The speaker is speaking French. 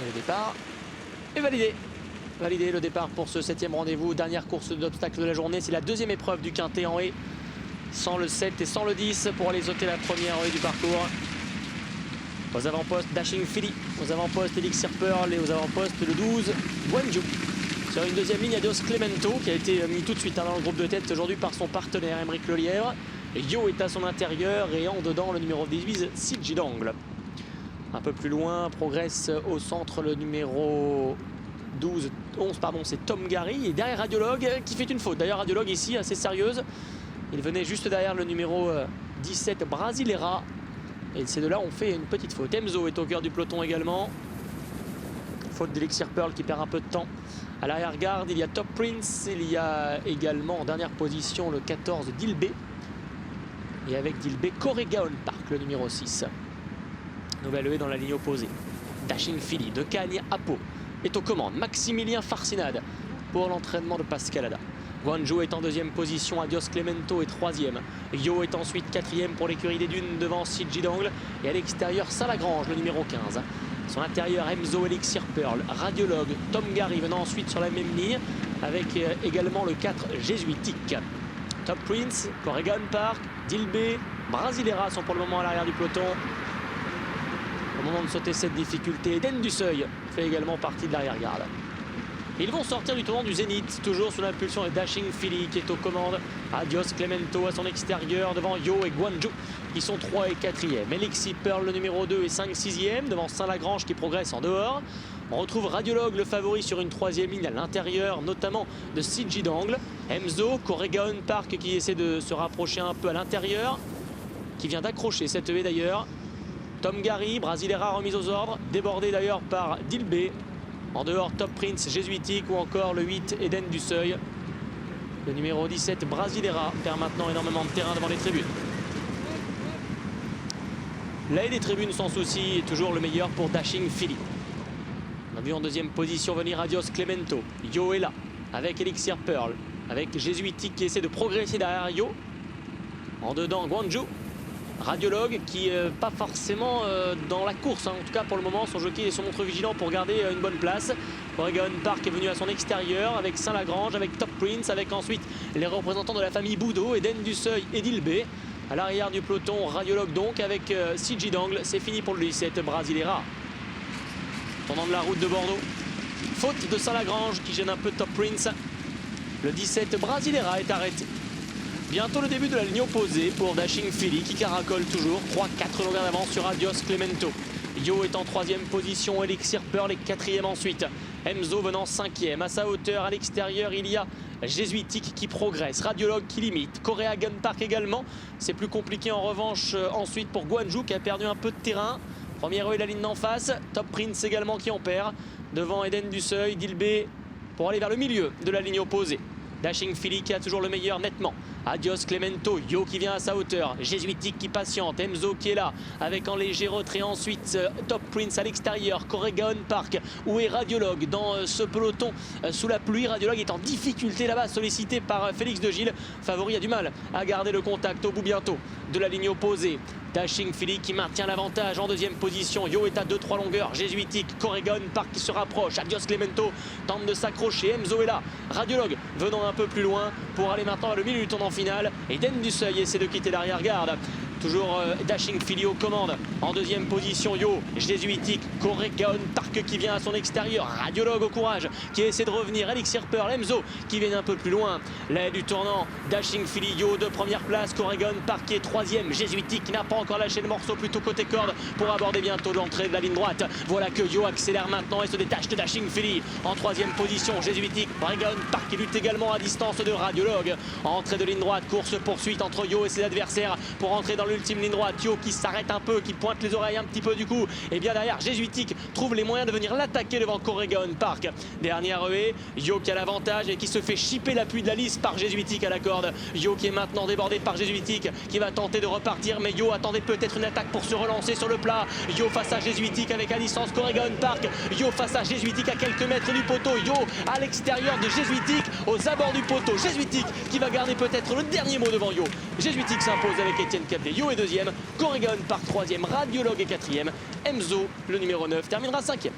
Et le départ est validé. Validé le départ pour ce 7e rendez-vous. Dernière course d'obstacles de la journée. C'est la deuxième épreuve du quintet en haie. Sans le 7 et sans le 10 pour aller sauter la première haie du parcours. Aux avant-postes, Dashing Philly. Aux avant-postes, Elixir Pearl. Et aux avant-postes, le 12, Guanju. Sur une deuxième ligne, Adios Clemento, qui a été mis tout de suite dans le groupe de tête aujourd'hui par son partenaire, Émeric Lelièvre. Et Yo est à son intérieur et en dedans, le numéro 18, Sijji Dangle. Un peu plus loin, progresse au centre le numéro 11, pardon, c'est Tom Gary. Et derrière Radiologue qui fait une faute. D'ailleurs, Radiologue ici, assez sérieuse. Il venait juste derrière le numéro 17, Brasileira. Et ces deux-là ont fait une petite faute. Emzo est au cœur du peloton également. Faute d'Elixir Pearl qui perd un peu de temps. À l'arrière-garde, il y a Top Prince. Il y a également en dernière position le 14, Dilbé. Et avec Dilbé, Corregaon Park, le numéro 6. Nouvelle haie dans la ligne opposée. Dashing Philly de Cagnes à Pau est aux commandes. Maximilien Farcinade pour l'entraînement de Pascalada. Guanju est en deuxième position, Adios Clemento est troisième. Yo est ensuite quatrième pour l'écurie des Dunes devant Sijji Dangle. Et à l'extérieur, Saint-Lagrange, le numéro 15. Son intérieur, Emzo, Elixir Pearl, Radiologue, Tom Gary venant ensuite sur la même ligne avec également le 4, Jésuitique. Top Prince, Corregaon Park, Dilbé, Brasileira sont pour le moment à l'arrière du peloton. Au moment de sauter cette difficulté, Eden du Seuil fait également partie de l'arrière-garde. Ils vont sortir du tournant du Zénith, toujours sous l'impulsion de Dashing Philly qui est aux commandes. Adios Clemento à son extérieur devant Yo et Guanju qui sont 3 et 4e. Elixir Pearl le numéro 2 et 5 6e devant Saint-Lagrange qui progresse en dehors. On retrouve Radiologue le favori sur une troisième ligne à l'intérieur, notamment de Sijji Dangle. Emzo, Corregaon Park qui essaie de se rapprocher un peu à l'intérieur, qui vient d'accrocher cette haie d'ailleurs. Tom Gary, Brasileira remise aux ordres, débordé d'ailleurs par Dilbé. En dehors, Top Prince, Jésuitique ou encore le 8, Eden du Seuil. Le numéro 17, Brasileira, perd maintenant énormément de terrain devant les tribunes. L'aile des tribunes sans souci est toujours le meilleur pour Dashing Philly. On a vu en deuxième position venir Adios Clemento. Yo est là, avec Elixir Pearl, avec Jésuitique qui essaie de progresser derrière Yo. En dedans, Guanju. Radiologue qui n'est pas forcément dans la course, hein. En tout cas pour le moment son jockey et son montre vigilant pour garder une bonne place. Corregaon Park est venu à son extérieur avec Saint-Lagrange, avec Top Prince, avec ensuite les représentants de la famille Boudot, Eden du Seuil et Dilbé. À l'arrière du peloton, Radiologue donc avec Sijji Dangle. C'est fini pour le 17, Brasileira. Tournant de la route de Bordeaux. Faute de Saint-Lagrange qui gêne un peu Top Prince. Le 17, Brasileira est arrêté. Bientôt le début de la ligne opposée pour Dashing Philly qui caracole toujours. 3-4 longueurs d'avance sur Adios Clemento. Yo est en troisième position, Elixir Pearl est quatrième ensuite. Emzo venant cinquième. À sa hauteur, à l'extérieur, il y a Jésuitique qui progresse. Radiologue qui limite. Corregaon Park également. C'est plus compliqué en revanche ensuite pour Guanju qui a perdu un peu de terrain. Première haie de la ligne d'en face. Top Prince également qui en perd. Devant Eden du Seuil, Dilbé pour aller vers le milieu de la ligne opposée. Dashing Philly qui a toujours le meilleur nettement. Adios Clemento, Yo qui vient à sa hauteur, Jésuitique qui patiente, Emzo qui est là avec en léger retrait ensuite Top Prince à l'extérieur, Corregaon Park où est Radiologue dans ce peloton sous la pluie. Radiologue est en difficulté là-bas, sollicité par Félix de Gilles. Favori a du mal à garder le contact au bout bientôt de la ligne opposée. Dashing Philly qui maintient l'avantage en deuxième position. Yo est à 2-3 longueurs. Jésuitique, Corregaon Park qui se rapproche. Adios Clemento tente de s'accrocher. Emzo est là. Radiologue venant un peu plus loin pour aller maintenant vers le milieu du tournant final. Eden du Seuil essaie de quitter l'arrière-garde. Toujours Dashing Philly aux commandes. En deuxième position, Yo, Jésuitique, Corregaon Park qui vient à son extérieur. Radiologue au courage qui essaie de revenir. Elixir Pearl, Emzo qui vient un peu plus loin. L'aile du tournant, Dashing Philly, Yo de première place. Corregaon Park qui est troisième. Jésuitique qui n'a pas encore lâché le morceau, plutôt côté corde pour aborder bientôt l'entrée de la ligne droite. Voilà que Yo accélère maintenant et se détache de Dashing Philly. En troisième position, Jésuitique, Corregaon Park qui lutte également à distance de Radiologue. Entrée de ligne droite, course-poursuite entre Yo et ses adversaires pour entrer dans l'ultime ligne droite. Yo qui s'arrête un peu, qui pointe les oreilles un petit peu du coup. Et bien derrière, Jésuitique trouve les moyens de venir l'attaquer devant Corregaon Park. Dernière haie, Yo qui a l'avantage et qui se fait chipper l'appui de la lisse par Jésuitique à la corde. Yo qui est maintenant débordé par Jésuitique qui va tenter de repartir, mais Yo attendait peut-être une attaque pour se relancer sur le plat. Yo face à Jésuitique avec à distance Corregaon Park. Yo face à Jésuitique à quelques mètres du poteau. Yo à l'extérieur de Jésuitique, aux abords du poteau. Jésuitique qui va garder peut-être le dernier mot devant Yo. Jésuitique s'impose avec Étienne Caplet. Yo est deuxième, Corregaon Park troisième, Radiologue est quatrième. Emzo, le numéro 9, terminera cinquième.